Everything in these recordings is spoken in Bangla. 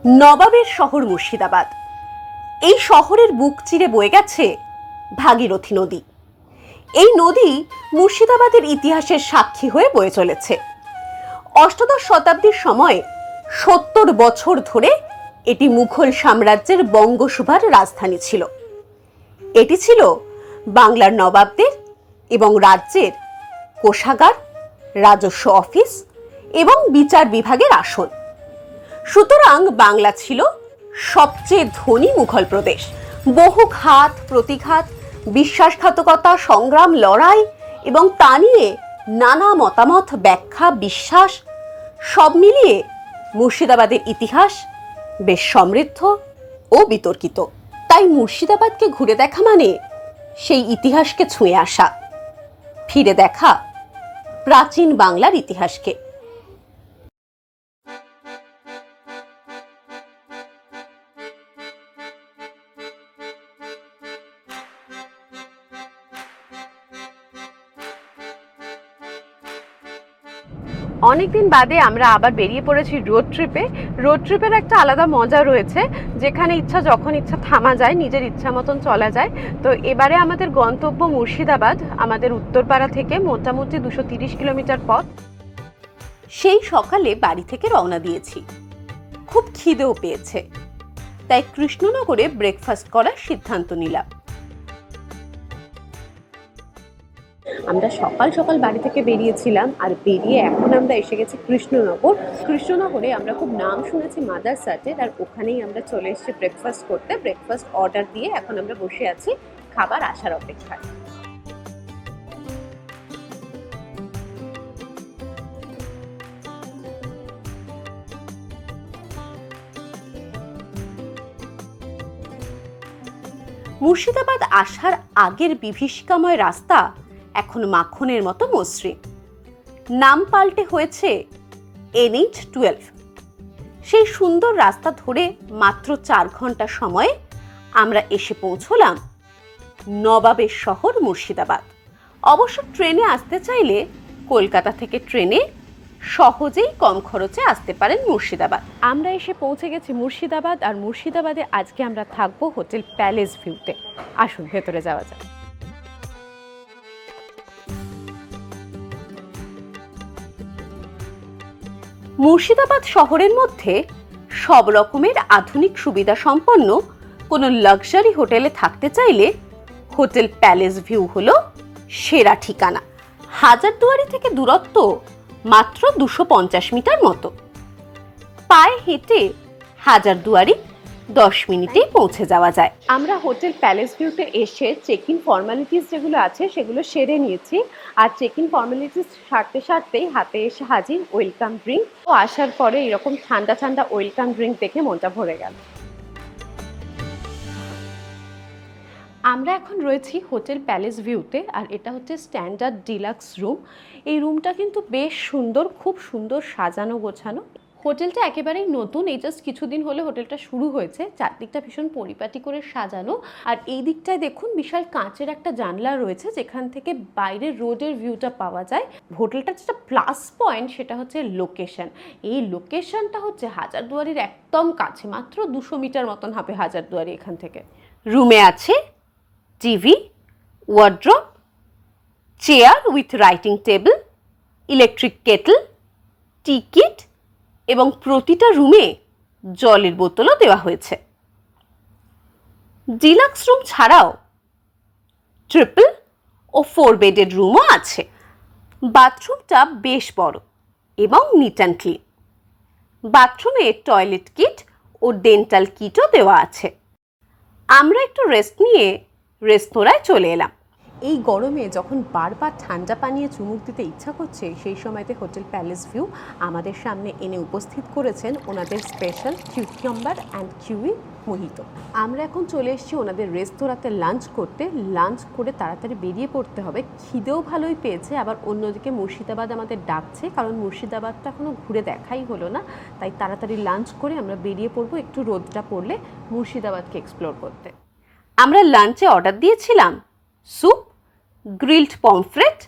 নবাবের শহর মুর্শিদাবাদ। এই শহরের বুক চিরে বয়ে গেছে ভাগীরথী নদী। এই নদী মুর্শিদাবাদের ইতিহাসের সাক্ষী হয়ে বয়ে চলেছে। অষ্টাদশ শতাব্দীর সময় 70 বছর ধরে এটি মুঘল সাম্রাজ্যের বঙ্গসুভার রাজধানী ছিল। এটি ছিল বাংলার নবাবদের এবং রাজ্যের কোষাগার, রাজস্ব অফিস এবং বিচার বিভাগের আসন। সুতরাং বাংলা ছিল সবচেয়ে ধনী মুঘল প্রদেশ। বহু ঘাত প্রতিঘাত, বিশ্বাসঘাতকতা, সংগ্রাম, লড়াই এবং তা নিয়ে নানা মতামত, ব্যাখ্যা, বিশ্বাস সব মিলিয়ে মুর্শিদাবাদের ইতিহাস বেশ সমৃদ্ধ ও বিতর্কিত। তাই মুর্শিদাবাদকে ঘুরে দেখা মানে সেই ইতিহাসকে ছুঁয়ে আসা, ফিরে দেখা প্রাচীন বাংলার ইতিহাসকে। অনেকদিন বাদে আমরা আবার বেরিয়ে পড়েছি রোড ট্রিপে। রোড ট্রিপের একটা আলাদা মজা রয়েছে, যেখানে ইচ্ছা যখন ইচ্ছা থামা যায়, নিজের ইচ্ছা মতন চলা যায়। তো এবারে আমাদের গন্তব্য মুর্শিদাবাদ, আমাদের উত্তরপাড়া থেকে মোটামুটি 230 কিলোমিটার পথ। সেই সকালে বাড়ি থেকে রওনা দিয়েছি। খুব খিদেও পেয়েছে, তাই কৃষ্ণনগরে ব্রেকফাস্ট করার সিদ্ধান্ত নিলাম। আমরা সকাল সকাল বাড়ি থেকে বেরিয়েছিলাম, আর বেরিয়ে এখন আমরা এসে গেছি কৃষ্ণনগর। কৃষ্ণনগরে আমরা খুব নাম শুনেছি মাদার সাটের, আর ওখানেই আমরা চলে এসেছি ব্রেকফাস্ট করতে। ব্রেকফাস্ট অর্ডার দিয়ে এখন আমরা বসে আছি খাবার আসার অপেক্ষায়। মুর্শিদাবাদ আসার আগের বিভীষিকাময় রাস্তা এখন মাখনের মতো মসৃণ। নাম পাল্টে হয়েছে NH-12। সেই সুন্দর রাস্তা ধরে মাত্র 4 ঘন্টা সময়ে আমরা এসে পৌঁছলাম নবাবের শহর মুর্শিদাবাদ। অবশ্য ট্রেনে আসতে চাইলে কলকাতা থেকে ট্রেনে সহজেই কম খরচে আসতে পারেন মুর্শিদাবাদ। আমরা এসে পৌঁছে গেছি মুর্শিদাবাদ, আর মুর্শিদাবাদে আজকে আমরা থাকবো হোটেল প্যালেস ভিউতে। আসুন ভেতরে যাওয়া যাক। মুর্শিদাবাদ শহরের মধ্যে সব রকমের আধুনিক সুবিধা সম্পন্ন কোনো লাক্সারি হোটেলে থাকতে চাইলে হোটেল প্যালেস ভিউ হলো সেরা ঠিকানা। হাজারদুয়ারি থেকে দূরত্ব মাত্র 250 মিটার মতো। পায়ে হেঁটে হাজারদুয়ারি 10 মিনিটেই পৌঁছে যাওয়া যায়। আমরা হোটেল প্যালেস ভিউতে এসে চেক ইন ফর্মালিটিস যেগুলো আছে সেগুলো সেরে নিয়েছি, আর চেক ইন ফর্মালিটিস সারতেই হাতে এসে হাজির ওয়েলকাম ড্রিঙ্ক। তো আসার পরে এরকম ঠান্ডা ঠান্ডা ওয়েলকাম ড্রিঙ্ক দেখে মনটা ভরে গেল। আমরা এখন রয়েছি হোটেল প্যালেস ভিউতে, আর এটা হচ্ছে স্ট্যান্ডার্ড ডিলাক্স রুম। এই রুমটা কিন্তু বেশ সুন্দর, খুব সুন্দর সাজানো গোছানো। হোটেলটা একেবারেই নতুন, এই জাস্ট কিছুদিন হলে হোটেলটা শুরু হয়েছে। চারদিকটা ভীষণ পরিপাটি করে সাজানো, আর এই দিকটায় দেখুন বিশাল কাঁচের একটা জানলা রয়েছে, যেখান থেকে বাইরের রোডের ভিউটা পাওয়া যায়। হোটেলটার যেটা প্লাস পয়েন্ট সেটা হচ্ছে লোকেশন। এই লোকেশনটা হচ্ছে হাজারদুয়ারির একদম কাছে, মাত্র 200 মিটার মতন হবে হাজারদুয়ারি এখান থেকে। রুমে আছে TV, wardrobe, chair with writing table, electric Kettle, T kit এবং প্রতিটা রুমে জলের বোতলও দেওয়া হয়েছে। ডিলাক্স রুম ছাড়াও ট্রিপল ও 4 বেডের রুমও আছে। বাথরুমটা বেশ বড় এবং নিট অ্যান্ড ক্লিন। বাথরুমে টয়লেট কিট ও ডেন্টাল কিটও দেওয়া আছে। আমরা একটু রেস্ট নিয়ে রেস্তোরাঁয় চলে এলাম। এই গরমে যখন বারবার ঠান্ডা পানীয় চুমুক দিতে ইচ্ছা করছে, সেই সময়তে হোটেল প্যালেস ভিউ আমাদের সামনে এনে উপস্থিত করেছেন ওনাদের special cucumber and kiwi mojito. আমরা এখন চলে এসেছি ওনাদের রেস্তোরাঁতে লাঞ্চ করতে। লাঞ্চ করে তাড়াতাড়ি বেরিয়ে পড়তে হবে। খিদেও ভালোই পেয়েছে, আবার অন্যদিকে মুর্শিদাবাদ আমাদের ডাকছে, কারণ মুর্শিদাবাদটা এখনও ঘুরে দেখাই হলো না। তাই তাড়াতাড়ি লাঞ্চ করে আমরা বেরিয়ে পড়বো একটু রোদটা পড়লে মুর্শিদাবাদকে এক্সপ্লোর করতে। আমরা লাঞ্চে অর্ডার দিয়েছিলাম স্যুপ, গ্রিলড পমফ্রেট,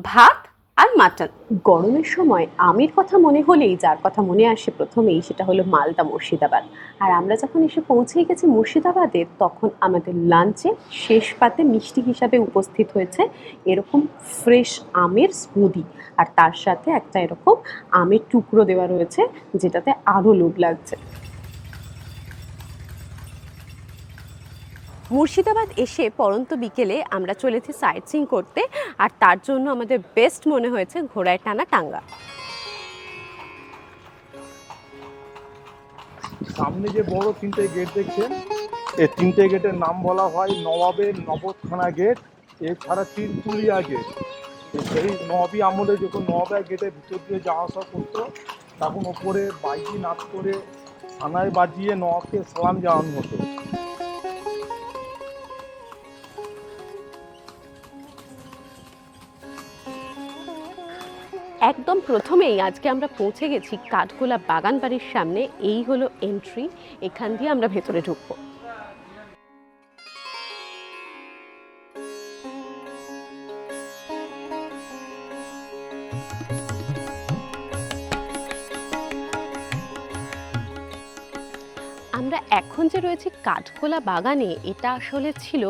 ভাত আর মাটন। গরমের সময় আমের কথা মনে হলেই যার কথা মনে আসে প্রথমেই সেটা হলো মালদা মুর্শিদাবাদ। আর আমরা যখন এসে পৌঁছেই গেছি মুর্শিদাবাদে, তখন আমাদের লাঞ্চে শেষ পাতে মিষ্টি হিসাবে উপস্থিত হয়েছে এরকম ফ্রেশ আমের স্মুদি, আর তার সাথে একটা এরকম আমের টুকরো দেওয়া রয়েছে যেটাতে আরও লোভ লাগছে। মুর্শিদাবাদ এসে পরন্ত বিকেলে আমরা চলেছি সাইট সিইং করতে, আর তার জন্য আমাদের বেস্ট মনে হয়েছে ঘোড়ায় টানা টাঙ্গা। সামনে যে বড় তিনটে গেট দেখছেন, এই তিনটে গেটের নাম বলা হয় নবাবের নবতখানা গেট, এছাড়া তিরপুলিয়া গেট। সেই নবাবী আমলে যখন নবাবের গেটের ভিতর দিয়ে যাওয়া আসা করতো, তখন ওপরে বাইজি নাচ করে থানায় বাজিয়ে নবাবকে সালাম জানানো হতো। একদম প্রথমেই আজকে আমরা পৌঁছে গেছি কাঠগোলা বাগান বাড়ির সামনে। এই হলো এন্ট্রি, এখান দিয়ে আমরা ভেতরে ঢুকবো। আমরা এখন যে রয়েছে কাঠগোলা বাগানে, এটা আসলে ছিল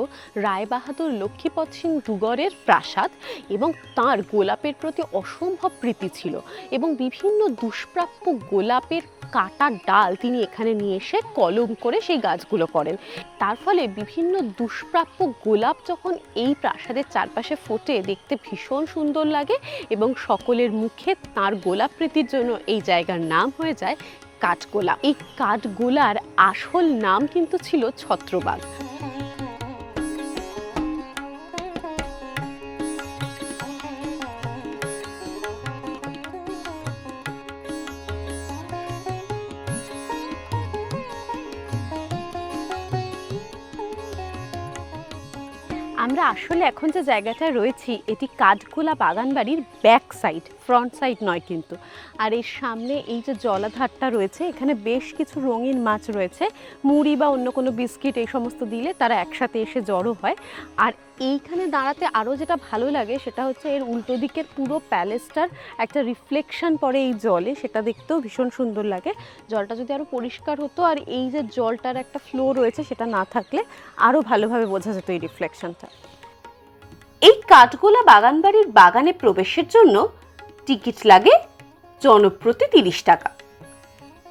রায়বাহাদুর লক্ষ্মীপদ সিং দুগরের প্রাসাদ, এবং তার গোলাপের প্রতি অসম্ভব প্রীতি ছিল, এবং বিভিন্ন দুষ্প্রাপ্য গোলাপের কাটা ডাল তিনি এখানে নিয়ে এসে কলম করে সেই গাছগুলো করেন। তার ফলে বিভিন্ন দুষ্প্রাপ্য গোলাপ যখন এই প্রাসাদের চারপাশে ফোটে, দেখতে ভীষণ সুন্দর লাগে, এবং সকলের মুখে তার গোলাপ প্রীতির জন্য এই জায়গার নাম হয়ে যায় কাঠগোলা। এই কাঠগোলার আসল নাম কিন্তু ছিল ছত্রবাগ। আমরা আসলে এখন যে জায়গাটায় রয়েছি, এটি কাঠগোলা বাগান বাড়ির ব্যাক সাইড, ফ্রন্ট সাইড নয় কিন্তু। আর এর সামনে এই যে জলাধারটা রয়েছে, এখানে বেশ কিছু রঙিন মাছ রয়েছে। মুড়ি বা অন্য কোনো বিস্কিট এই সমস্ত দিলে তারা একসাথে এসে জড়ো হয়। আর এইখানে দাঁড়াতে আরও যেটা ভালো লাগে সেটা হচ্ছে এর উল্টো দিকের পুরো প্যালেসটার একটা রিফ্লেকশন পড়ে এই জলে, সেটা দেখতেও ভীষণ সুন্দর লাগে। জলটা যদি আরও পরিষ্কার হতো, আর এই যে জলটার একটা ফ্লো রয়েছে সেটা না থাকলে আরও ভালোভাবে বোঝা যেত এই রিফ্লেকশনটা। এই কাঠগোলা বাগান বাড়ির বাগানে প্রবেশের জন্য টিকিট লাগে জনপ্রতি 30 টাকা,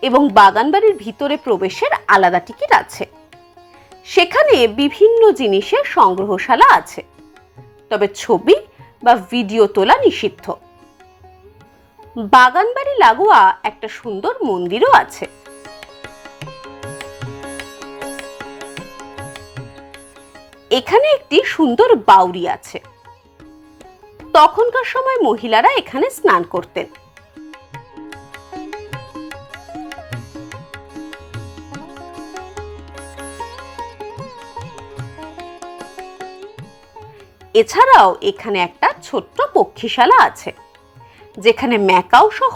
এবং বাগান বাড়ির ভিতরে প্রবেশের আলাদা টিকিট আছে। সেখানে বিভিন্ন জিনিসের সংগ্রহশালা আছে, তবে ছবি বা ভিডিও তোলা নিষিদ্ধ। বাগান বাড়ি লাগোয়া একটা সুন্দর মন্দিরও আছে। এখানে একটি সুন্দর বাউরি আছে। তখনকার সময় মহিলারা এখানে স্নান করতেন। এছাড়াও এখানে একটা ছোট্ট পক্ষীশালা আছে, যেখানে ম্যাকাও সহ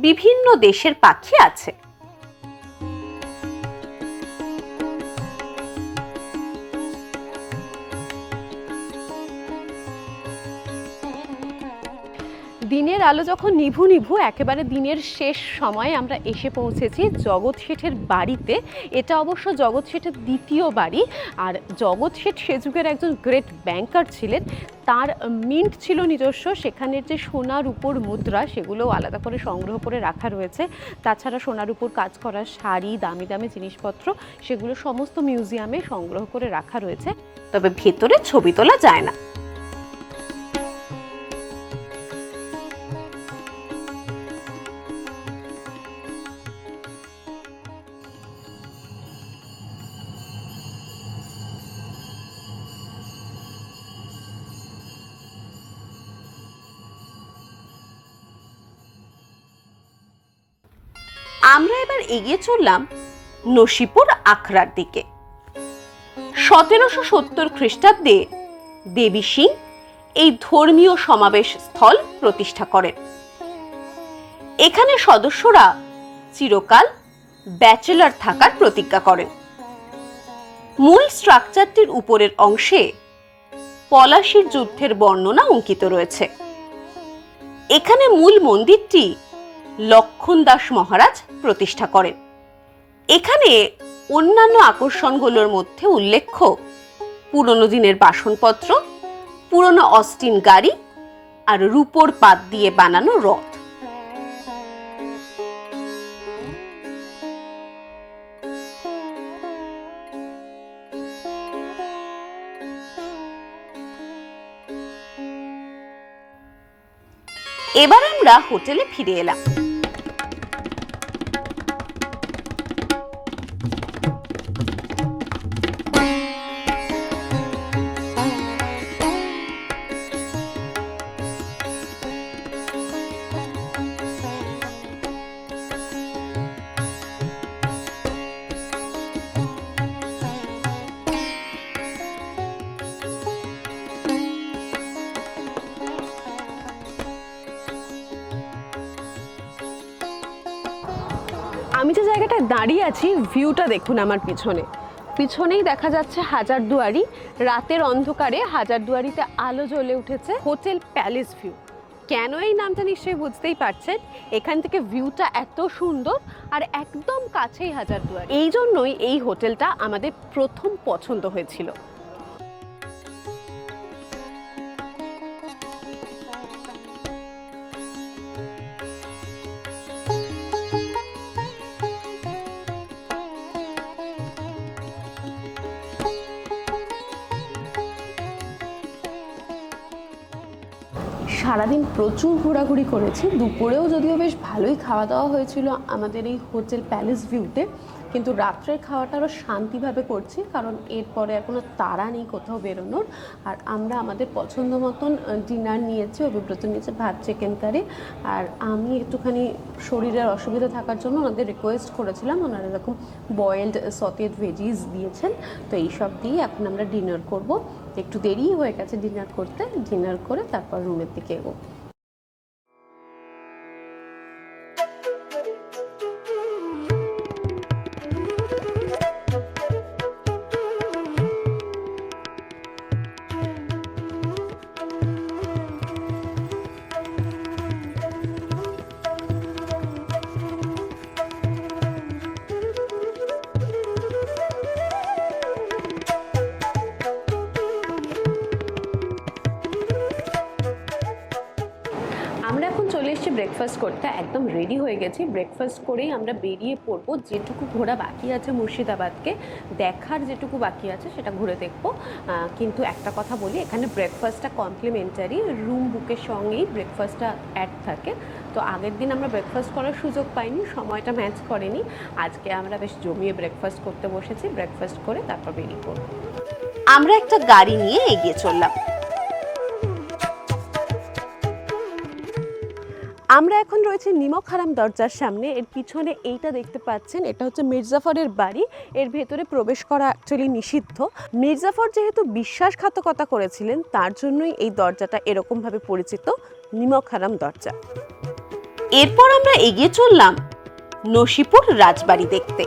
বিভিন্ন দেশের পাখি আছে। দিনের আলো যখন নিভু নিভু, একেবারে দিনের শেষ সময়ে আমরা এসে পৌঁছেছি জগৎ শেঠের বাড়িতে। এটা অবশ্য জগৎ শেঠের দ্বিতীয় বাড়ি। আর জগৎ শেঠ সে যুগের একজন গ্রেট ব্যাংকার ছিলেন। তার মিন্ট ছিল নিজস্ব, সেখানের যে সোনার উপর মুদ্রা সেগুলো আলাদা করে সংগ্রহ করে রাখা রয়েছে। তাছাড়া সোনার উপর কাজ করা শাড়ি, দামি দামি জিনিসপত্র, সেগুলো সমস্ত মিউজিয়ামে সংগ্রহ করে রাখা রয়েছে, তবে ভেতরে ছবি তোলা যায় না। আমরা এবার এগিয়ে চললাম নসিপুর আখড়ার দিকে। 1770 খ্রিস্টাব্দে দেবী সিং এই ধর্মীয় সমাবেশ স্থল প্রতিষ্ঠা করেন। এখানে সদস্যরা চিরকাল ব্যাচেলর থাকার প্রতিজ্ঞা করেন। মূল স্ট্রাকচারটির উপরের অংশে পলাশীর যুদ্ধের বর্ণনা অঙ্কিত রয়েছে। এখানে মূল মন্দিরটি লক্ষণ দাস মহারাজ প্রতিষ্ঠা করেন। এখানে অন্যান্য আকর্ষণগুলোর মধ্যে উল্লেখ্য পুরনো দিনের বাসনপত্র, পুরনো অস্টিন গাড়ি আর রূপোর পাত দিয়ে বানানো রথ। এবার আমরা হোটেলে ফিরে এলাম। আমি যে জায়গাটায় দাঁড়িয়ে আছি, ভিউটা দেখুন আমার পিছনেই দেখা যাচ্ছে হাজারদুয়ারি। রাতের অন্ধকারে হাজারদুয়ারিতে আলো জ্বলে উঠেছে। Hotel palace view. কেন এই নামটা নিশ্চয়ই বুঝতেই পারছেন। এখান থেকে ভিউটা এত সুন্দর আর একদম কাছেই হাজারদুয়ারি। এই জন্যই এই হোটেলটা আমাদের প্রথম পছন্দ হয়েছিল। সারাদিন প্রচুর ঘোরাঘুরি করেছি। দুপুরেও যদিও বেশ ভালোই খাওয়া দাওয়া হয়েছিল আমাদের এই হোটেল প্যালেস ভিউতে, কিন্তু রাত্রের খাওয়াটা আরও শান্তিভাবে করছি, কারণ এরপরে আর কোনো তাড়া নেই কোথাও বেরোনোর। আর আমরা আমাদের পছন্দ মতন ডিনার নিয়েছি। অভিব্রত নিয়েছে ভাত চিকেন কারি, আর আমি একটুখানি শরীরের অসুবিধা থাকার জন্য ওনাদের রিকোয়েস্ট করেছিলাম। ওনারা এরকম বয়েলড সতেড ভেজিস দিয়েছেন। তো এইসব দিয়ে এখন আমরা ডিনার করব। একটু দেরি হয়ে গেছে ডিনার করতে। ডিনার করে তারপর রুমের দিকে এগো। আমরা এখন চলে এসেছি ব্রেকফাস্ট করতে। একদম রেডি হয়ে গেছি। ব্রেকফাস্ট করেই আমরা বেরিয়ে পড়বো। যেটুকু ঘোরা বাকি আছে মুর্শিদাবাদকে দেখার, যেটুকু বাকি আছে সেটা ঘুরে দেখবো। কিন্তু একটা কথা বলি, এখানে ব্রেকফাস্টটা কমপ্লিমেন্টারি। রুম বুকের সঙ্গেই ব্রেকফাস্টটা অ্যাড থাকে। তো আগের দিন আমরা ব্রেকফাস্ট করার সুযোগ পাইনি, সময়টা ম্যাচ করেনি। আজকে আমরা বেশ জমিয়ে ব্রেকফাস্ট করতে বসেছি। ব্রেকফাস্ট করে তারপর বেরিয়ে পড়বো। আমরা একটা গাড়ি নিয়ে এগিয়ে চললাম। আমরা এখন রয়েছে নিমকহারাম দরজার সামনে। এর পিছনে এইটা দেখতে পাচ্ছেন, এটা হচ্ছে মির্জাফরের বাড়ি। এর ভেতরে প্রবেশ করা অ্যাকচুয়ালি নিষিদ্ধ। মির্জাফর যেহেতু বিশ্বাসঘাতকতা করেছিলেন, তার জন্যই এই দরজাটা এরকমভাবে পরিচিত, নিমকহারাম দরজা। এরপর আমরা এগিয়ে চললাম নসিপুর রাজবাড়ি দেখতে।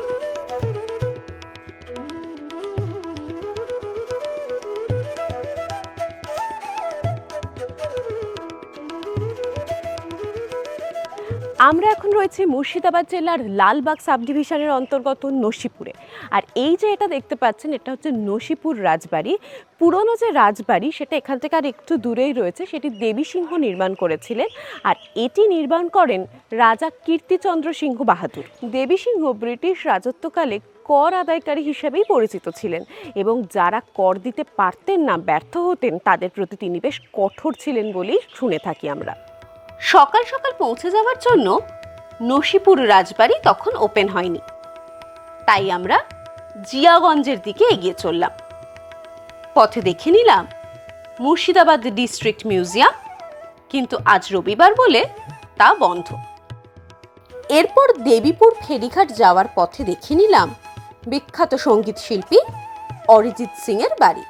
আমরা এখন রয়েছি মুর্শিদাবাদ জেলার লালবাগ সাব ডিভিশনের অন্তর্গত নসিপুরে। আর এই যে এটা দেখতে পাচ্ছেন, এটা হচ্ছে নসিপুর রাজবাড়ি। পুরনো যে রাজবাড়ি সেটা এখান থেকে আর একটু দূরেই রয়েছে। সেটি দেবী সিংহ নির্মাণ করেছিলেন, আর এটি নির্মাণ করেন রাজা কীর্তিচন্দ্র সিংহ বাহাদুর। দেবী সিংহ ব্রিটিশ রাজত্বকালে কর আদায়কারী হিসেবেই পরিচিত ছিলেন, এবং যারা কর দিতে পারতেন না, ব্যর্থ হতেন, তাদের প্রতি তিনি বেশ কঠোর ছিলেন বলেই শুনে থাকি আমরা। সকাল সকাল পৌঁছে যাওয়ার জন্য নসিপুর রাজবাড়ি তখন ওপেন হয়নি, তাই আমরা জিয়াগঞ্জের দিকে এগিয়ে চললাম। পথে দেখে নিলাম মুর্শিদাবাদ ডিস্ট্রিক্ট মিউজিয়াম, কিন্তু আজ রবিবার বলে তা বন্ধ। এরপর দেবীপুর ফেরিঘাট যাওয়ার পথে দেখে নিলাম বিখ্যাত সঙ্গীত শিল্পী অরিজিৎ সিং এর বাড়ি।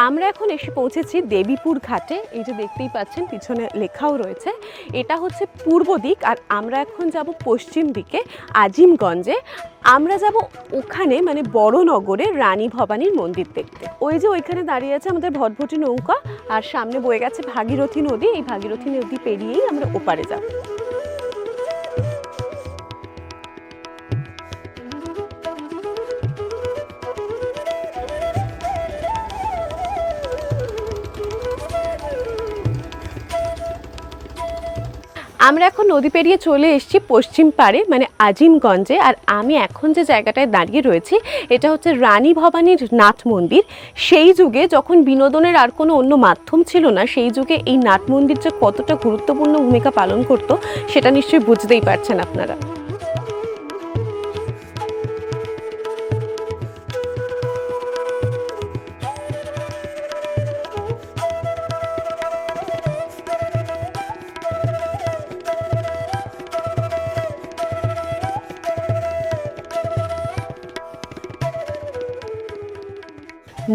আমরা এখন এসে পৌঁছেছি দেবীপুর ঘাটে। এই যে দেখতেই পাচ্ছেন পিছনে লেখাও রয়েছে, এটা হচ্ছে পূর্ব দিক। আর আমরা এখন যাব পশ্চিম দিকে আজিমগঞ্জে। আমরা যাব ওখানে মানে বড়নগরে রানী ভবানীর মন্দির দেখতে। ওই যে ওইখানে দাঁড়িয়ে আছে আমাদের ভটভটি নৌকা, আর সামনে বয়ে গেছে ভাগীরথী নদী। এই ভাগীরথী নদী পেরিয়েই আমরা ওপারে যাব। আমরা এখন নদী পেরিয়ে চলে এসেছি পশ্চিম পাড়ে মানে আজিমগঞ্জে। আর আমি এখন যে জায়গাটায় দাঁড়িয়ে রয়েছি এটা হচ্ছে রানী ভবানীর নাট মন্দির। সেই যুগে যখন বিনোদনের আর কোনো অন্য মাধ্যম ছিল না, সেই যুগে এই নাট মন্দির যে কতটা গুরুত্বপূর্ণ ভূমিকা পালন করতো সেটা নিশ্চয়ই বুঝতেই পারছেন আপনারা।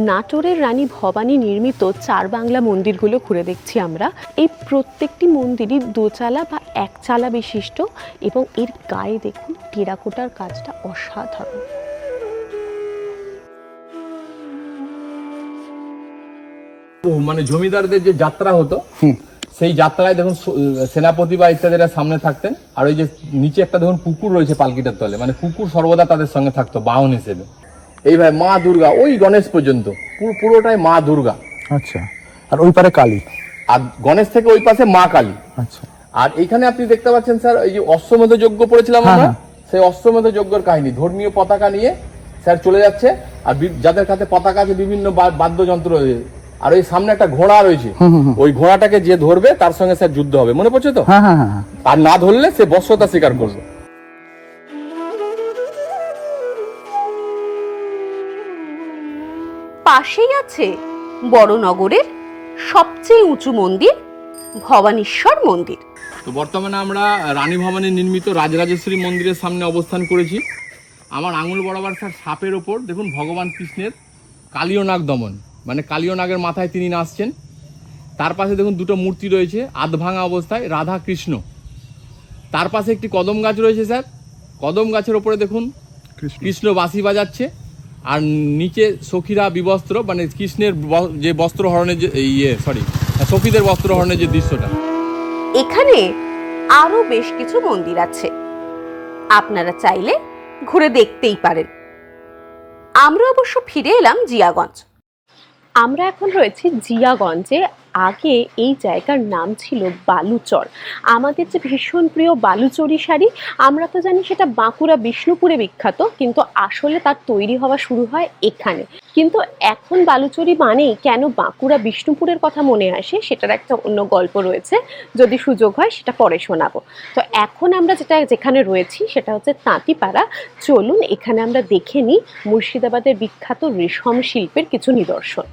নাটোরের রানী ভবানী নির্মিত চার বাংলা মন্দিরগুলো ঘুরে দেখছি আমরা। এই প্রত্যেকটি মন্দিরই দোচালা বা একচালা বিশিষ্ট এবং এর গায়ে দেখুন টেরাকোটার কাজটা অসাধারণ। মানে জমিদারদের যে যাত্রা হতো সেই যাত্রায় দেখুন সেনাপতি বা ইত্যাদিরা সামনে থাকতেন, আর ওই যে নিচে একটা দেখুন পুকুর রয়েছে পালকিটার তলে, মানে কুকুর সর্বদা তাদের সঙ্গে থাকতো বাহন হিসেবে। এইভাবে মা দুর্গা ওই গণেশ পর্যন্ত পুরোটাই মা দুর্গা। আচ্ছা, আর ওই পারে কালী, আর গণেশ থেকে ওই পাশে মা কালী। আচ্ছা, আর এইখানে আপনি দেখতে পাচ্ছেন স্যার এই যে অশ্বমেধ যজ্ঞ পড়েছিলাম আমরা, সেই অশ্বমেধ যজ্ঞের কাহিনী ধর্মীয় পতাকা নিয়ে স্যার চলে যাচ্ছে, আর যাদের কাছে পতাকা আছে বিভিন্ন বাদ্যযন্ত্র রয়েছে, আর ওই সামনে একটা ঘোড়া রয়েছে, ওই ঘোড়াটাকে যে ধরবে তার সঙ্গে স্যার যুদ্ধ হবে, মনে পড়ছে তো? আর না ধরলে সে বশ্যতা স্বীকার করবে। পাশেই আছে বড়নগরের সবচেয়ে উঁচু মন্দির ভবানীশ্বর মন্দির। তো বর্তমানে আমরা রানী ভবানী নির্মিত রাজরাজেশ্বরী মন্দিরের সামনে অবস্থান করেছি। আমার আঙুল বরাবর স্যার সাপের ওপর দেখুন ভগবান কৃষ্ণের কালীয় নাগ দমন, মানে কালীয় নাগের মাথায় তিনি নাচছেন। তার পাশে দেখুন দুটো মূর্তি রয়েছে আধভাঙা অবস্থায়, রাধা কৃষ্ণ। তার পাশে একটি কদম গাছ রয়েছে স্যার, কদম গাছের ওপরে দেখুন কৃষ্ণ বাঁশি বাজাচ্ছে, আর নিচে সখীরা বিবস্ত্র, মানে কৃষ্ণের যে বস্ত্র হরণের যে সখীদের বস্ত্র হরণের যে দৃশ্যটা। এখানে আরো বেশ কিছু মন্দির আছে, আপনারা চাইলে ঘুরে দেখতেই পারেন। আমরা অবশ্য ফিরে এলাম জিয়াগঞ্জ। আমরা এখন রয়েছি জিয়াগঞ্জে। আগে এই জায়গার নাম ছিল বালুচর। আমাদের যে ভীষণ প্রিয় বালুচরী শাড়ি, আমরা তো জানি সেটা বাঁকুড়া বিষ্ণুপুরে বিখ্যাত, কিন্তু আসলে তার তৈরি হওয়া শুরু হয় এখানে। কিন্তু এখন বালুচরী মানেই কেন বাঁকুড়া বিষ্ণুপুরের কথা মনে আসে সেটার একটা অন্য গল্প রয়েছে, যদি সুযোগ হয় সেটা পরে শোনাবো। তো এখন আমরা যেখানে রয়েছি সেটা হচ্ছে তাঁতিপাড়া। চলুন এখানে আমরা দেখে নিই মুর্শিদাবাদের বিখ্যাত রেশম শিল্পের কিছু নিদর্শন।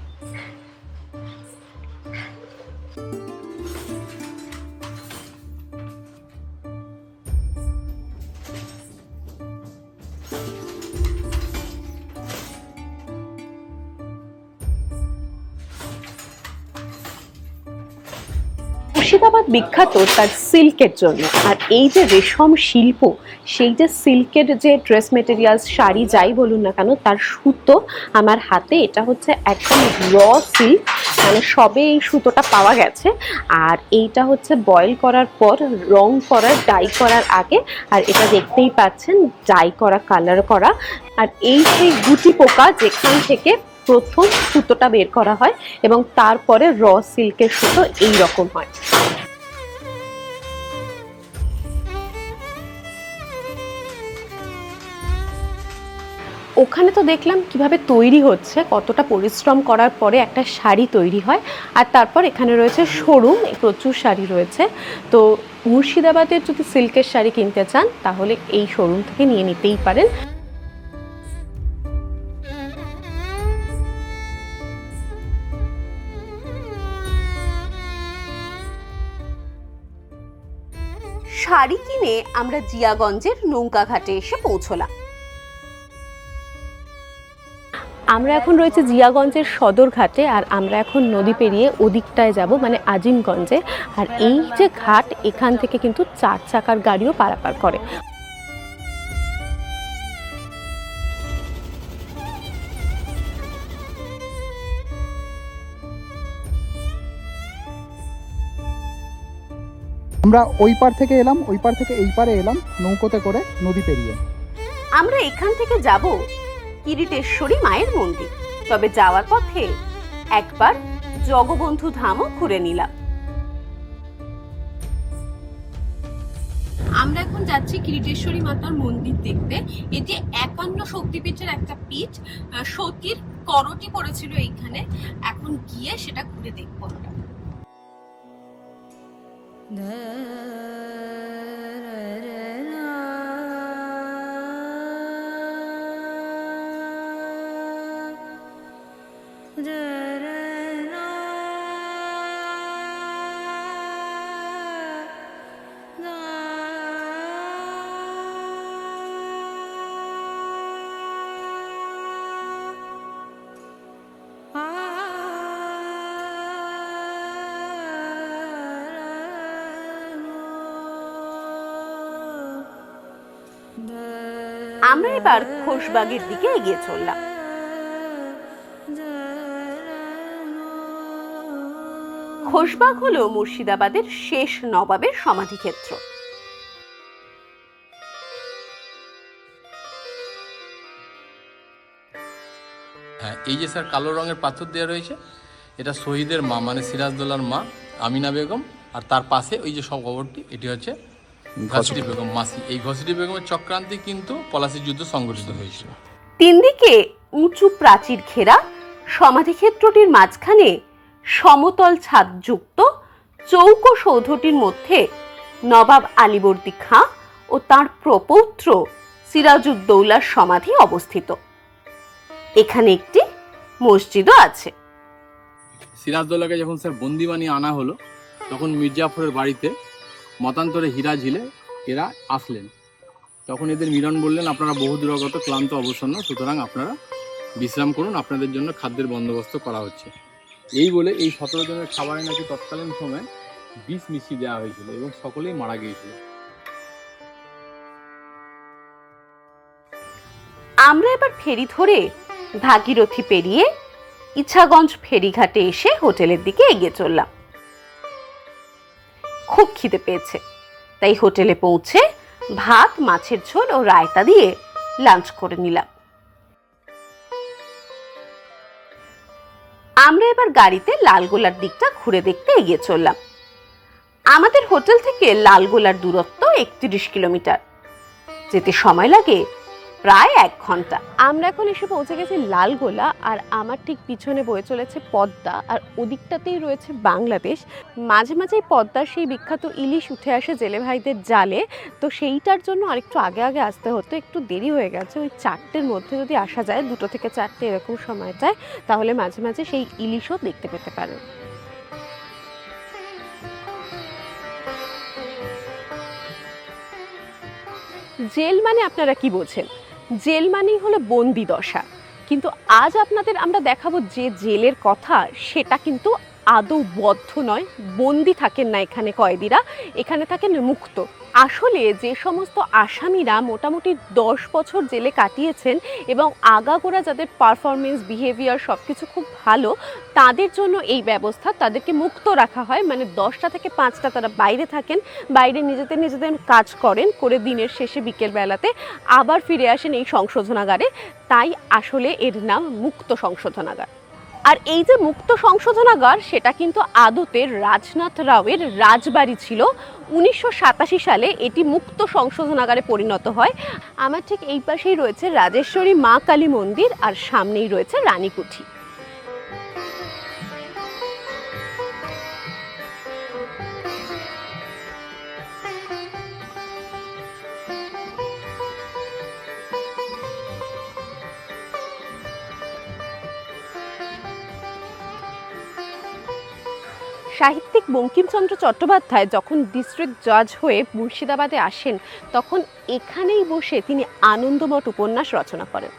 মুর্শিদাবাদ বিখ্যাত তার সিল্কের জন্য, আর এই যে রেশম শিল্প, সেই যে সিল্কের যে ড্রেস মেটেরিয়ালস, শাড়ি যাই বলুন না কেন, তার সুতো আমার হাতে, এটা হচ্ছে একদম র সিল্ক, মানে সবে এই সুতোটা পাওয়া গেছে। আর এইটা হচ্ছে বয়েল করার পর রং করার, ডাই করার আগে, আর এটা দেখতেই পাচ্ছেন ডাই করা, কালার করা। আর এই সেই গুটি পোকা যেখান থেকে প্রথম সুতোটা বের করা হয় এবং তারপরে র সিল্কের সুতো এই রকম হয়। ওখানে তো দেখলাম কিভাবে তৈরি হচ্ছে, কতটা পরিশ্রম করার পরে একটা শাড়ি তৈরি হয়। আর তারপর এখানে রয়েছে শোরুম, প্রচুর শাড়ি রয়েছে। তো মুর্শিদাবাদের যদি সিল্কের শাড়ি কিনতে চান তাহলে এই শোরুম থেকে নিয়ে নিতেই পারেন। শাড়ি কিনে আমরা জিয়াগঞ্জের নৌকা ঘাটে এসে পৌঁছলাম। আমরা এখন রয়েছে জিয়াগঞ্জের সদরঘাটে, আর আমরা এখন নদী পেরিয়ে ওদিকটায় যাব, মানে আজিমগঞ্জে। আর এই যে ঘাট, এখান থেকে কিন্তু 4 চাকার গাড়িও পারাপার করে। আমরা ওই পার থেকে এলাম, ওই পার থেকে এই পারে এলাম নৌকোতে করে নদী পেরিয়ে। আমরা এখান থেকে যাব কিরিটেশ্বরী মায়ের মন্দির। তবে যাওয়ার পথে একবার জগবন্ধু ধামও ঘুরে নিলাম। আমরা এখন যাচ্ছি কিরিটেশ্বরী মাতার মন্দির দেখতে। এটি 51 শক্তিপীঠের একটা পীঠ। সতীর করটি পড়েছিল এইখানে। এখন গিয়ে সেটা ঘুরে দেখবো আমরা। আমরা এবার খোশবাগের দিকে এগিয়ে চললাম। খোশবাগ হলো মুর্শিদাবাদের শেষ নবাবের সমাধিক্ষেত্র। হ্যাঁ, এই যে স্যার কালো রঙের পাথর দেওয়া রয়েছে, এটা শহীদের মা মানে সিরাজদৌল্লার মা আমিনা বেগম। আর তার পাশে ওই যে সব কবরটি, এটি হচ্ছে ঘসিটি বেগম মাসি। এই ঘসিটি বেগমের চক্রান্তে কিন্তু পলাশির যুদ্ধ সংগঠিত হয়েছিল। 3 দিকে উঁচু প্রাচীর ঘেরা সমাধিক্ষেত্রটির মাঝখানে সমতল ছাদযুক্ত চৌকো সৌধটির মধ্যে নবাব আলীবর্দী খাঁ ও তাঁর প্রপৌত্র সিরাজউদ্দৌলার সমাধি অবস্থিত। এখানে একটি মসজিদও আছে। সিরাজদৌল্লাকে যখন স্যার বন্দি বানিয়ে আনা হলো, তখন মির্জাফরের বাড়িতে মতান্তরে হীরা ঝিলে এরা আসলেন। তখন এদের মিলন বললেন, আপনারা বহু দূরগত ক্লান্ত অবসন্ন, সুতরাং আপনারা বিশ্রাম করুন, আপনাদের জন্য খাদ্যের বন্দোবস্ত করা হচ্ছে। এই বলে এই 17 জনের খাবারে নাকি তৎকালীন সময় বিষ মিশিয়ে দেওয়া হয়েছিল এবং সকলেই মারা গিয়েছিল। আমরা এবার ফেরি ধরে ভাগীরথী পেরিয়ে ইছাগঞ্জ ফেরিঘাটে এসে হোটেলের দিকে এগিয়ে চললাম। খুব খিদে পেয়েছে, তাই হোটেলে পৌঁছে ভাত, মাছের ঝোল ও রায়তা দিয়ে লাঞ্চ করে নিলাম। আমরা এবার গাড়িতে লালগোলার দিকটা ঘুরে দেখতে এগিয়ে চললাম। আমাদের হোটেল থেকে লালগোলার দূরত্ব 31 কিলোমিটার। যেতে সময় লাগে প্রায় 1 ঘন্টা। আমরা এখন এসে পৌঁছে গেছি লালগোলা, আর আমার ঠিক পিছনে বয়ে চলেছে পদ্মা, আর ওদিকটাতেই রয়েছে বাংলাদেশ। মাঝে মাঝে পদ্মার সেই বিখ্যাত ইলিশ উঠে আসে জেলে ভাইদের জালে, তো সেইটার জন্য আরেকটু আগে আগে আসতে হতো। একটু দেরি হয়ে গেছে, ওই 4টের মধ্যে যদি আসা যায়, 2 থেকে 4টে এরকম সময়টায়, তাহলে মাঝে মাঝে সেই ইলিশও দেখতে পেতে পারেন। জেল মানে আপনারা কি বোঝেন? জেল মানেই হলো বন্দি দশা, কিন্তু আজ আপনাদের আমরা দেখাবো যে জেলের কথা, সেটা কিন্তু আদৌ বদ্ধ নয়। বন্দি থাকেন না এখানে কয়েদিরা, এখানে থাকেন মুক্ত। আসলে যে সমস্ত আসামিরা মোটামুটি 10 বছর জেলে কাটিয়েছেন এবং আগাগোড়া যাদের পারফরমেন্স, বিহেভিয়ার সব কিছু খুব ভালো, তাদের জন্য এই ব্যবস্থা। তাদেরকে মুক্ত রাখা হয়, মানে 10টা থেকে 5টা তারা বাইরে থাকেন, বাইরে নিজেদের কাজ করেন, করে দিনের শেষে বিকেলবেলাতে আবার ফিরে আসেন এই সংশোধনাগারে। তাই আসলে এর নাম মুক্ত সংশোধনাগার। আর এই যে মুক্ত সংশোধনাগার, সেটা কিন্তু আদতে রাজনাথ রাওয়ের রাজবাড়ি ছিল। 1987 সালে এটি মুক্ত সংশোধনাগারে পরিণত হয়। আমার ঠিক এই পাশেই রয়েছে রাজেশ্বরী মা কালী মন্দির, আর সামনেই রয়েছে রানীকুঠি। সাহিত্যিক বঙ্কিমচন্দ্র চট্টোপাধ্যায় যখন ডিস্ট্রিক্ট জাজ হয়ে মুর্শিদাবাদে আসেন, তখন এখানেই বসে তিনি আনন্দমঠ উপন্যাস রচনা করেন।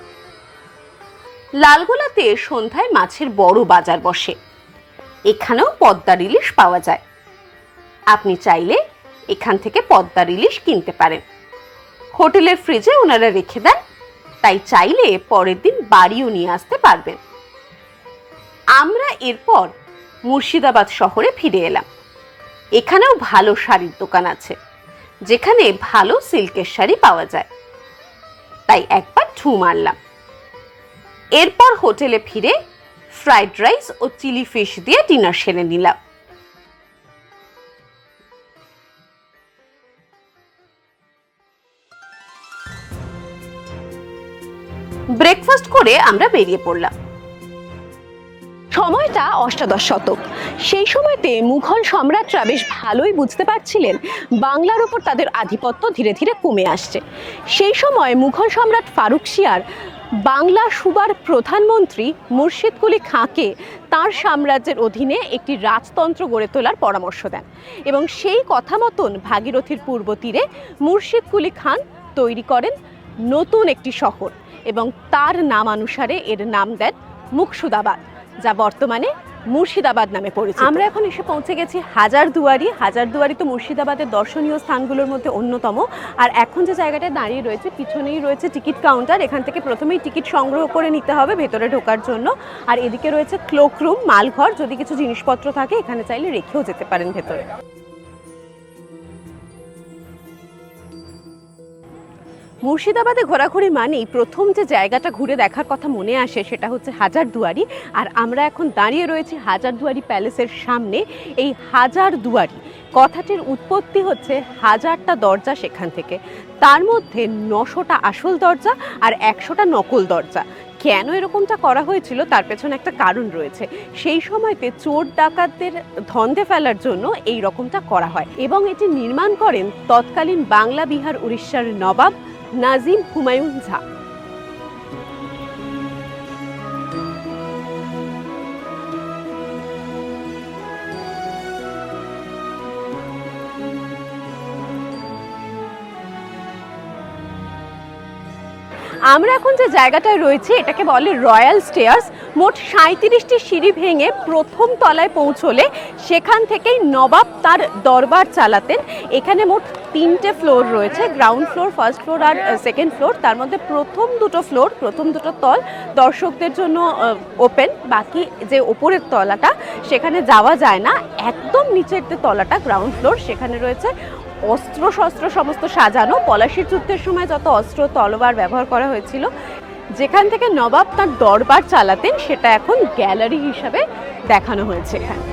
লালগোলাতে সন্ধ্যায় মাছের বড় বাজার বসে। এখানেও পদ্মার ইলিশ পাওয়া যায়। আপনি চাইলে এখান থেকে পদ্মার ইলিশ কিনতে পারেন। হোটেলের ফ্রিজে ওনারা রেখে দেন, তাই চাইলে পরের দিন বাড়িও নিয়ে আসতে পারবেন। আমরা এরপর মুর্শিদাবাদ শহরে ফিরে এলাম। এখানেও ভালো শাড়ির দোকান আছে, যেখানে ভালো সিল্কের শাড়ি পাওয়া যায়, তাই একবার ঢু মারলাম। এরপর হোটেলে ফিরে ফ্রাইড রাইস ও চিলি ফিশ দিয়ে ডিনার সেরে নিলাম। ব্রেকফাস্ট করে আমরা বেরিয়ে পড়লাম। সময়টা অষ্টাদশ শতক। সেই সময়তে মুঘল সম্রাটরা বেশ ভালোই বুঝতে পারছিলেন বাংলার উপর তাদের আধিপত্য ধীরে ধীরে কমে আসছে। সেই সময় মুঘল সম্রাট ফারুক শিয়ার বাংলা সুবার প্রধানমন্ত্রী মুর্শিদ কুলি খাঁকে তাঁর সাম্রাজ্যের অধীনে একটি রাজতন্ত্র গড়ে তোলার পরামর্শ দেন এবং সেই কথা মতন ভাগীরথীর পূর্ব তীরে মুর্শিদ কুলি খান তৈরি করেন নতুন একটি শহর এবং তার নামানুসারে এর নাম দেন মুকসুদাবাদ, যা বর্তমানে মুর্শিদাবাদ নামে পরিচিত। আমরা এখন এসে পৌঁছে গেছি হাজারদুয়ারি। হাজারদুয়ারি তো মুর্শিদাবাদের দর্শনীয় স্থানগুলোর মধ্যে অন্যতম। আর এখন যে জায়গাটায় দাঁড়িয়ে রয়েছে, পিছনেই রয়েছে টিকিট কাউন্টার। এখান থেকে প্রথমেই টিকিট সংগ্রহ করে নিতে হবে ভেতরে ঢোকার জন্য। আর এদিকে রয়েছে ক্লোক রুম, মালঘর। যদি কিছু জিনিসপত্র থাকে এখানে চাইলে রেখেও যেতে পারেন ভেতরে। মুর্শিদাবাদে ঘোরাঘুরি মানেই প্রথম যে জায়গাটা ঘুরে দেখার কথা মনে আসে সেটা হচ্ছে হাজারদুয়ারি। আর আমরা এখন দাঁড়িয়ে রয়েছি হাজারদুয়ারি প্যালেসের সামনে। এই হাজারদুয়ারি কথাটির উৎপত্তি হচ্ছে হাজারটা দরজা সেখান থেকে, তার মধ্যে 900টা আসল দরজা আর 100টা নকল দরজা। কেন এরকমটা করা হয়েছিল তার পেছনে একটা কারণ রয়েছে। সেই সময়তে চোর ডাকাতদের ধন্দে ফেলার জন্য এই রকমটা করা হয় এবং এটি নির্মাণ করেন তৎকালীন বাংলা বিহার উড়িষ্যার নবাব নাজিম হুমায়ুন ঝা। আমরা এখন যে জায়গাটায় রয়েছি এটাকে বলে রয়্যাল স্টেয়ার্স। মোট 37টি সিঁড়ি ভেঙে প্রথম তলায় পৌঁছলে সেখান থেকেই নবাব তার দরবার চালাতেন। এখানে মোট 3টে ফ্লোর রয়েছে, গ্রাউন্ড ফ্লোর, ফার্স্ট ফ্লোর আর সেকেন্ড ফ্লোর। তার মধ্যে প্রথম দুটো তল দর্শকদের জন্য ওপেন, বাকি যে ওপরের তলাটা সেখানে যাওয়া যায় না। একদম নিচের যে তলাটা গ্রাউন্ড ফ্লোর, সেখানে রয়েছে অস্ত্র শস্ত্র সমস্ত সাজানো। পলাশির যুদ্ধের সময় যত অস্ত্র তলোয়ার ব্যবহার করা হয়েছিল, যেখান থেকে নবাব তার দরবার চালাতেন, সেটা এখন গ্যালারি হিসাবে দেখানো হয়েছে এখানে।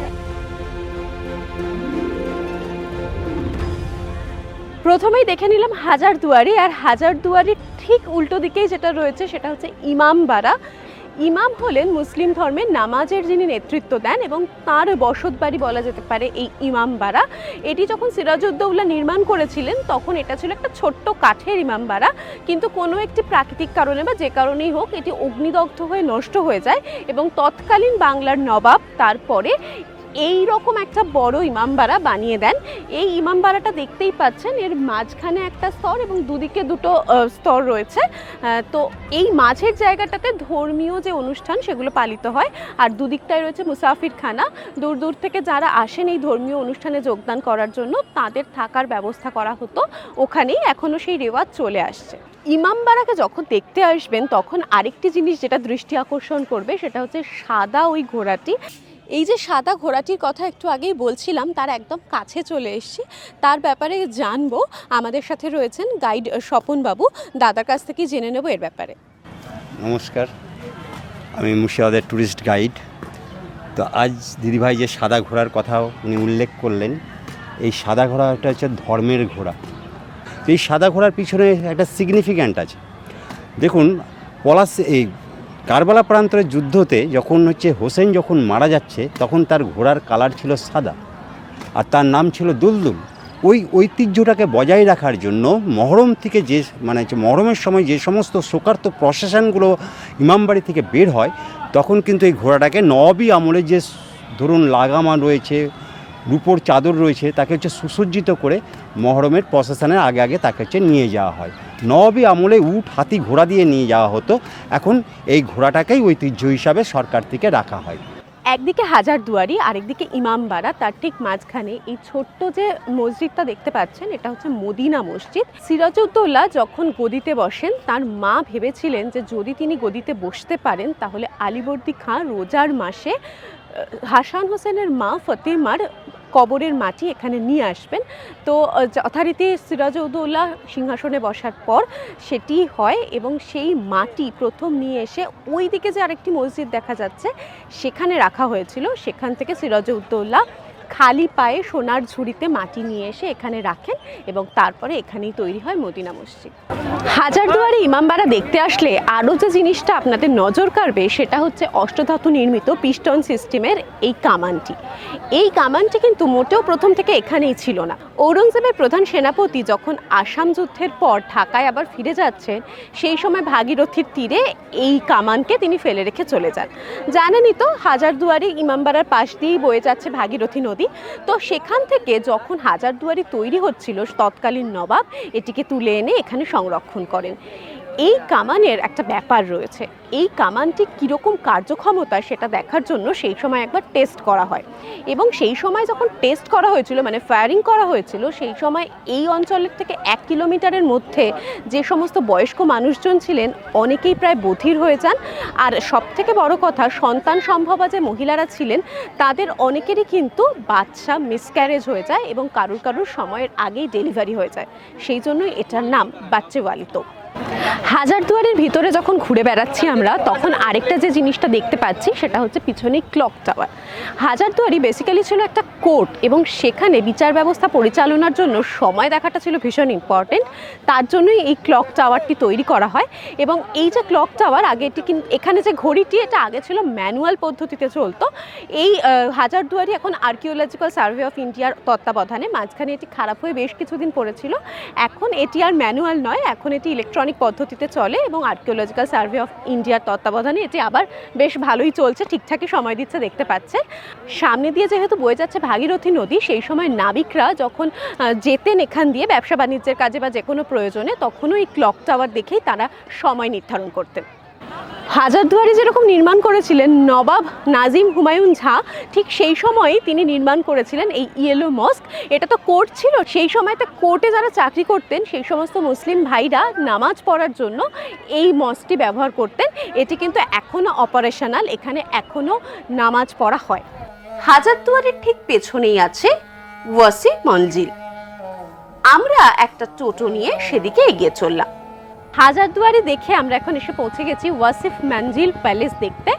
প্রথমেই দেখে নিলাম হাজারদুয়ারি। আর হাজারদুয়ারির ঠিক উল্টো দিকেই যেটা রয়েছে সেটা হচ্ছে ইমামবাড়া। ইমাম হলেন মুসলিম ধর্মের নামাজের যিনি নেতৃত্ব দেন এবং তার বসতবাড়ি বলা যেতে পারে এই ইমামবাড়া। এটি যখন সিরাজউদ্দৌলা নির্মাণ করেছিলেন তখন এটা ছিল একটা ছোট্ট কাঠের ইমামবাড়া, কিন্তু কোনো একটি প্রাকৃতিক কারণে বা যে কারণেই হোক এটি অগ্নিদগ্ধ হয়ে নষ্ট হয়ে যায় এবং তৎকালীন বাংলার নবাব তারপরে এই রকম একটা বড় ইমামবাড়া বানিয়ে দেন। এই ইমামবাড়াটা দেখতেই পাচ্ছেন, এর মাঝখানে একটা স্তর এবং দুদিকে দুটো স্তর রয়েছে। তো এই মাঝের জায়গাটাতে ধর্মীয় যে অনুষ্ঠান সেগুলো পালিত হয়, আর দুদিকটায় রয়েছে মুসাফিরখানা। দূর দূর থেকে যারা আসেন এই ধর্মীয় অনুষ্ঠানে যোগদান করার জন্য তাদের থাকার ব্যবস্থা করা হতো ওখানেই। এখনও সেই রেওয়াজ চলে আসছে। ইমামবাড়াকে যখন দেখতে আসবেন তখন আরেকটি জিনিস যেটা দৃষ্টি আকর্ষণ করবে সেটা হচ্ছে সাদা ওই ঘোড়াটি। এই যে সাদা ঘোড়াটির কথা একটু আগেই বলছিলাম, তার একদম কাছে চলে এসেছি, তার ব্যাপারে জানবো। আমাদের সাথে রয়েছেন গাইড স্বপনবাবু, দাদার কাছ থেকে জেনে নেব এর ব্যাপারে। নমস্কার, আমি মুর্শিদাবাদের ট্যুরিস্ট গাইড। তো আজ দিদিভাই যে সাদা ঘোড়ার কথা উনি উল্লেখ করলেন, এই সাদা ঘোড়াটা হচ্ছে ধর্মের ঘোড়া। তো এই সাদা ঘোড়ার পিছনে একটা সিগনিফিক্যান্ট আছে। দেখুন, এই কারবালা প্রান্তরের যুদ্ধতে যখন হোসেন যখন মারা যাচ্ছে তখন তার ঘোড়ার কালার ছিল সাদা আর তার নাম ছিল দুলদুল। ওই ঐতিহ্যটাকে বজায় রাখার জন্য মহরম থেকে মহরমের সময় যে সমস্ত শোকার্ত প্রসেশনগুলো ইমামবাড়ি থেকে বের হয় তখন কিন্তু এই ঘোড়াটাকে নবাবী আমলে যে ধরুন লাগামা রয়েছে, রূপোর চাদর রয়েছে, তাকে সুসজ্জিত করে মহরমের প্রসেশনের আগে আগে তাকে হচ্ছে নিয়ে যাওয়া হয়। নবাবী আমলে উট হাতি ঘোড়া দিয়ে নিয়ে যাওয়া হতো, এখন এই ঘোড়াটাকেই ঐতিহ্য হিসাবে সরকার থেকে রাখা হয়। একদিকে হাজারদুয়ারি, আরেকদিকে ইমামবাড়া, তার ঠিক মাঝখানে এই ছোট্ট যে মসজিদটা দেখতে পাচ্ছেন, এটা হচ্ছে মদিনা মসজিদ। সিরাজউদ্দৌলা যখন গদিতে বসেন, তার মা ভেবেছিলেন যে যদি তিনি গদিতে বসতে পারেন তাহলে আলীবর্দী খাঁ রোজার মাসে হাসান হোসেনের মা ফতেমার কবরের মাটি এখানে নিয়ে আসবেন। তো যথারীতি সিরাজউদ্দৌলা সিংহাসনে বসার পর সেটি হয় এবং সেই মাটি প্রথম নিয়ে এসে ওই দিকে যে আরেকটি মসজিদ দেখা যাচ্ছে সেখানে রাখা হয়েছিল। সেখান থেকে সিরাজউদ্দৌলা খালি পায়ে সোনার ঝুড়িতে মাটি নিয়ে এসে এখানে রাখেন এবং তারপরে এখানেই তৈরি হয় মদিনা মসজিদ। হাজারদুয়ারি ইমামবাড়া দেখতে আসলে আরও যে জিনিসটা আপনাদের নজর কাড়বে সেটা হচ্ছে অষ্টধাতু নির্মিত পিস্টন সিস্টেমের এই কামানটি। এই কামানটি কিন্তু মোটেও প্রথম থেকে এখানেই ছিল না। ঔরঙ্গজেবের প্রধান সেনাপতি যখন আসাম যুদ্ধের পর ঢাকায় আবার ফিরে যাচ্ছেন, সেই সময় ভাগীরথীর তীরে এই কামানকে তিনি ফেলে রেখে চলে যান। জানেনই তো, হাজারদুয়ারি ইমামবাড়ার পাশ দিয়েই বয়ে যাচ্ছে ভাগীরথী নদী। তো সেখান থেকে যখন হাজারদুয়ারি তৈরি হচ্ছিল, তৎকালীন নবাব এটিকে তুলে এনে এখানে সংরক্ষণ করেন। এই কামানের একটা ব্যাপার রয়েছে, এই কামানটি কীরকম কার্যক্ষমতা সেটা দেখার জন্য সেই সময় একবার টেস্ট করা হয় এবং সেই সময় যখন টেস্ট করা হয়েছিল, মানে ফায়ারিং করা হয়েছিল, সেই সময় এই অঞ্চলের থেকে 1 কিলোমিটারের মধ্যে যে সমস্ত বয়স্ক মানুষজন ছিলেন অনেকেই প্রায় বধির হয়ে যান। আর সবথেকে বড় কথা, সন্তান সম্ভবা যে মহিলারা ছিলেন তাদের অনেকেরই কিন্তু বাচ্চা মিসক্যারেজ হয়ে যায় এবং কারুর কারুর সময়ের আগেই ডেলিভারি হয়ে যায়। সেই জন্যই এটার নাম বাচ্চেওয়ালি তোপ। হাজারদুয়ারির ভিতরে যখন ঘুরে বেড়াচ্ছি আমরা, তখন আরেকটা যে জিনিসটা দেখতে পাচ্ছি সেটা হচ্ছে পিছনে ক্লক টাওয়ার। হাজারদুয়ারি বেসিক্যালি ছিল একটা কোর্ট এবং সেখানে বিচার ব্যবস্থা পরিচালনার জন্য সময় দেখাটা ছিল ভীষণ ইম্পর্টেন্ট। তার জন্যই এই ক্লক টাওয়ারটি তৈরি করা হয় এবং এই যে ক্লক টাওয়ার, আগে এটি কিন্তু এখানে যে ঘড়িটি, এটা আগে ছিল ম্যানুয়াল পদ্ধতিতে চলতো। এই হাজারদুয়ারি এখন আর্কিওলজিক্যাল সার্ভে অফ ইন্ডিয়ার তত্ত্বাবধানে, মাঝখানে এটি খারাপ হয়ে বেশ কিছুদিন পড়েছিল। এখন এটি আর ম্যানুয়াল নয়, এখন এটি ইলেকট্রনিক পদ্ধতিতে চলে এবং আর্কিওলজিক্যাল সার্ভে অফ ইন্ডিয়ার তত্ত্বাবধানে এটি আবার বেশ ভালোই চলছে, ঠিকঠাকই সময় দিচ্ছে দেখতে পাচ্ছেন। সামনে দিয়ে যেহেতু বয়ে যাচ্ছে ভাগীরথী নদী, সেই সময় নাবিকরা যখন যেতেন এখান দিয়ে ব্যবসা বাণিজ্যের কাজে বা যে কোনো প্রয়োজনে, তখনও এই ক্লক টাওয়ার দেখেই তারা সময় নির্ধারণ করতেন। হাজারদুয়ারি যেরকম নির্মাণ করেছিলেন নবাব নাজিম হুমায়ুন ঝা, ঠিক সেই সময়ই তিনি নির্মাণ করেছিলেন এই ইয়েলো মস্ক। এটা তো কোর্ট ছিল, সেই সময়তে কোর্টে যারা চাকরি করতেন সেই সমস্ত মুসলিম ভাইরা নামাজ পড়ার জন্য এই মস্কটি ব্যবহার করতেন। এটি কিন্তু এখনও অপারেশনাল, এখানে এখনও নামাজ পড়া হয়। হাজারদুয়ারির ঠিক পেছনেই আছে ওয়াসি মঞ্জিল। আমরা একটা টোটো নিয়ে সেদিকে এগিয়ে চললাম। হাজারদুয়ারি দেখে আমরা এখন এসে পৌঁছে গেছি ওয়াসিফ মঞ্জিল প্যালেস দেখতে।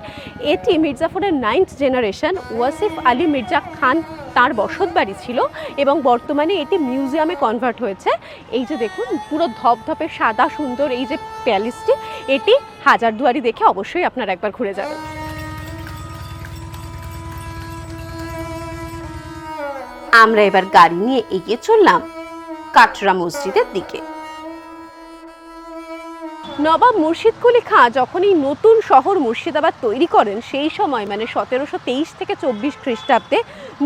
এটি মির্জাফরের 9th জেনারেশন ওয়াসিফ আলী মির্জা খান তার বসত বাড়ি ছিল এবং বর্তমানে এটি মিউজিয়ামে কনভার্ট হয়েছে। এই যে দেখুন, পুরো ধপধপে সাদা সুন্দর এই যে প্যালেসটি, এটি হাজারদুয়ারি দেখে অবশ্যই আপনারা একবার ঘুরে যাবেন। আমরা এবার গাড়ি নিয়ে এগিয়ে চললাম কাটরা মসজিদের দিকে। নবাব মুর্শিদ কুলি খাঁ যখন এই নতুন শহর মুর্শিদাবাদ তৈরি করেন, সেই সময় মানে 1723 থেকে 24 খ্রিস্টাব্দে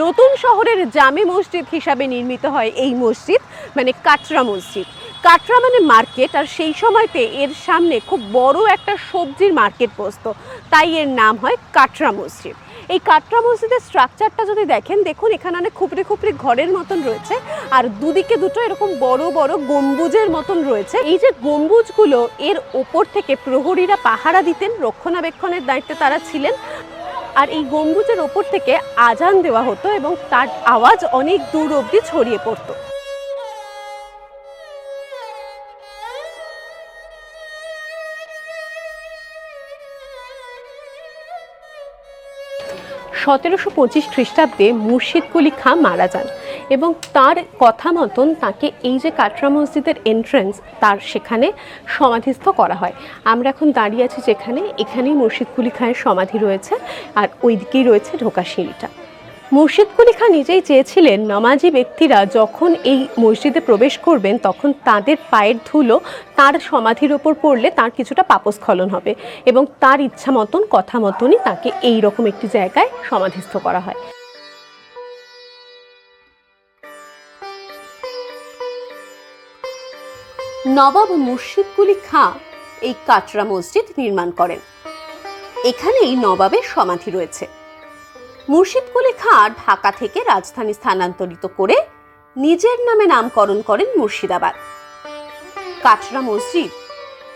নতুন শহরের জামে মসজিদ হিসাবে নির্মিত হয় এই মসজিদ, মানে কাটরা মসজিদ। কাটরা মানে মার্কেট, আর সেই সময়তে এর সামনে খুব বড় একটা সবজির মার্কেট বসতো, তাই এর নাম হয় কাটরা মসজিদ। এই কাটরা মসজিদের স্ট্রাকচারটা যদি দেখেন, দেখুন এখানে অনেক খুপড়ি খুপড়ি ঘরের মতন রয়েছে আর দুদিকে দুটো এরকম বড় বড় গম্বুজের মতন রয়েছে। এই যে গম্বুজগুলো, এর ওপর থেকে প্রহরীরা পাহারা দিতেন, রক্ষণাবেক্ষণের দায়িত্বে তারা ছিলেন। আর এই গম্বুজের ওপর থেকে আজান দেওয়া হতো এবং তার আওয়াজ অনেক দূর অবধি ছড়িয়ে পড়তো। 1725 খ্রিস্টাব্দে মুর্শিদ কুলি খাঁ মারা যান এবং তার কথা মতন তাকে এই যে কাটরা মসজিদের এন্ট্রেন্স, তার সেখানে সমাধিস্থ করা হয়। আমরা এখন দাঁড়িয়ে আছি যেখানে, এখানেই মুর্শিদ কুলি খাঁয়ের সমাধি রয়েছে আর ওই দিকেই রয়েছে ঢোকা সিঁড়িটা। মুর্শিদ কুলি খাঁ নিজেই চেয়েছিলেন নামাজি ব্যক্তিরা যখন এই মসজিদে প্রবেশ করবেন তখন তাদের পায়ের ধুলো তার সমাধির ওপর পড়লে তার কিছুটা পাপস্খলন হবে এবং তার ইচ্ছা মতন কথা মতনই তাকে এই রকম একটি জায়গায় সমাধিস্থ করা হয়। নবাব মুর্শিদ কুলি খাঁ এই কাটরা মসজিদ নির্মাণ করেন। এখানেই নবাবের সমাধি রয়েছে। মুর্শিদ কুলি খাঁ ঢাকা থেকে রাজধানী স্থানান্তরিত করে নিজের নামে নামকরণ করেন মুর্শিদাবাদ। কাটরা মসজিদ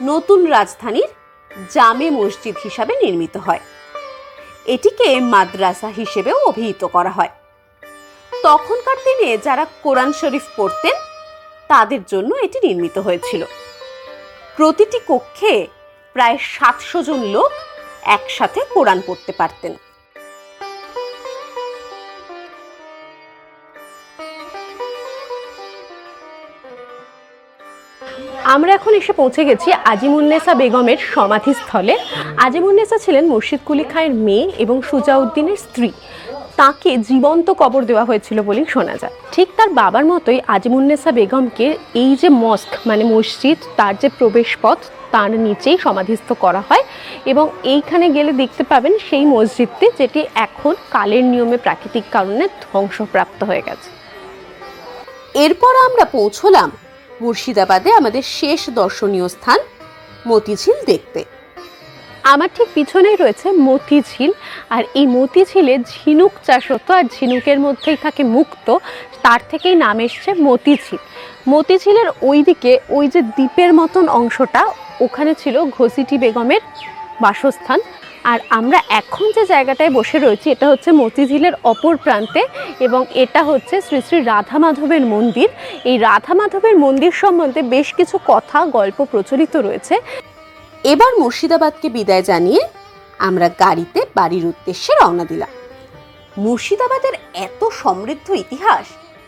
নতুন রাজধানীর জামে মসজিদ হিসাবে নির্মিত হয়। এটিকে মাদ্রাসা হিসেবেও অভিহিত করা হয়। তখনকার দিনে যারা কোরআন শরীফ পড়তেন তাদের জন্য এটি নির্মিত হয়েছিল। প্রতিটি কক্ষে প্রায় 700 জন লোক একসাথে কোরআন পড়তে পারতেন। আমরা এখন এসে পৌঁছে গেছি আজিমুন্নেসা বেগমের সমাধিস্থলে। আজিমুন্নেসা ছিলেন মুর্শিদ কুলি খাঁয়ের মেয়ে এবং সুজাউদ্দিনের স্ত্রী। তাকে জীবন্ত কবর দেওয়া হয়েছিল বলেই শোনা যায়। ঠিক তার বাবার মতোই আজিমুন্নেসা বেগমকে এই যে মস্ক মানে মসজিদ, তার যে প্রবেশপথ তার নিচেই সমাধিস্থ করা হয় এবং এইখানে গেলে দেখতে পাবেন সেই মসজিদটি, যেটি এখন কালের নিয়মে প্রাকৃতিক কারণে ধ্বংসপ্রাপ্ত হয়ে গেছে। এরপর আমরা পৌঁছলাম মুর্শিদাবাদে আমাদের শেষ দর্শনীয় স্থান মতিঝিল দেখতে। আমার ঠিক পিছনেই রয়েছে মতিঝিল, আর এই মতিঝিলে ঝিনুক চাষ হতো আর ঝিনুকের মধ্যেই থাকে মুক্ত, তার থেকেই নাম এসছে মতিঝিল। মতিঝিলের ওই দিকে ওই যে দ্বীপের মতন অংশটা, ওখানে ছিল ঘসিটি বেগমের বাসস্থান। আর আমরা এখন যে জায়গাটায় বসে রয়েছি এটা হচ্ছে মতিঝিলের অপর প্রান্তে এবং এটা হচ্ছে শ্রী শ্রী রাধা মাধবের মন্দির। এই রাধা মাধবের মন্দির সম্বন্ধে বেশ কিছু কথা গল্প প্রচলিত রয়েছে। এবার মুর্শিদাবাদকে বিদায় জানিয়ে আমরা গাড়িতে বাড়ির উদ্দেশ্যে রওনা দিলাম। মুর্শিদাবাদের এত সমৃদ্ধ ইতিহাস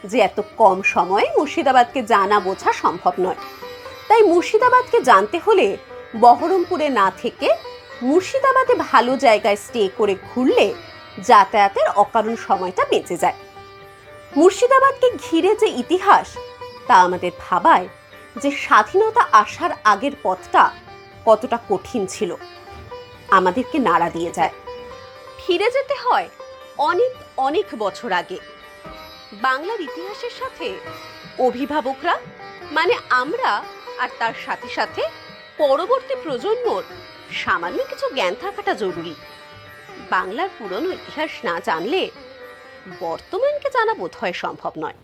যে এত কম সময়ে মুর্শিদাবাদকে জানা বোঝা সম্ভব নয়। তাই মুর্শিদাবাদকে জানতে হলে বহরমপুরে না থেকে মুর্শিদাবাদে ভালো জায়গায় স্টে করে ঘুরলে যাতায়াতের অকারণ সময়টা বেঁচে যায়। মুর্শিদাবাদকে ঘিরে যে ইতিহাস তা আমাদের ভাবায় যে স্বাধীনতা আসার আগের পথটা কতটা কঠিন ছিল, আমাদেরকে নাড়া দিয়ে যায়। ফিরে যেতে হয় অনেক অনেক বছর আগে। বাংলার ইতিহাসের সাথে অভিভাবকরা মানে আমরা আর তার সাথে সাথে পরবর্তী প্রজন্মর সামান্য কিছু জ্ঞান থাকাটা জরুরি। বাংলার পুরনো ইতিহাস না জানলে বর্তমানকে জানা বোধহয় সম্ভব নয়।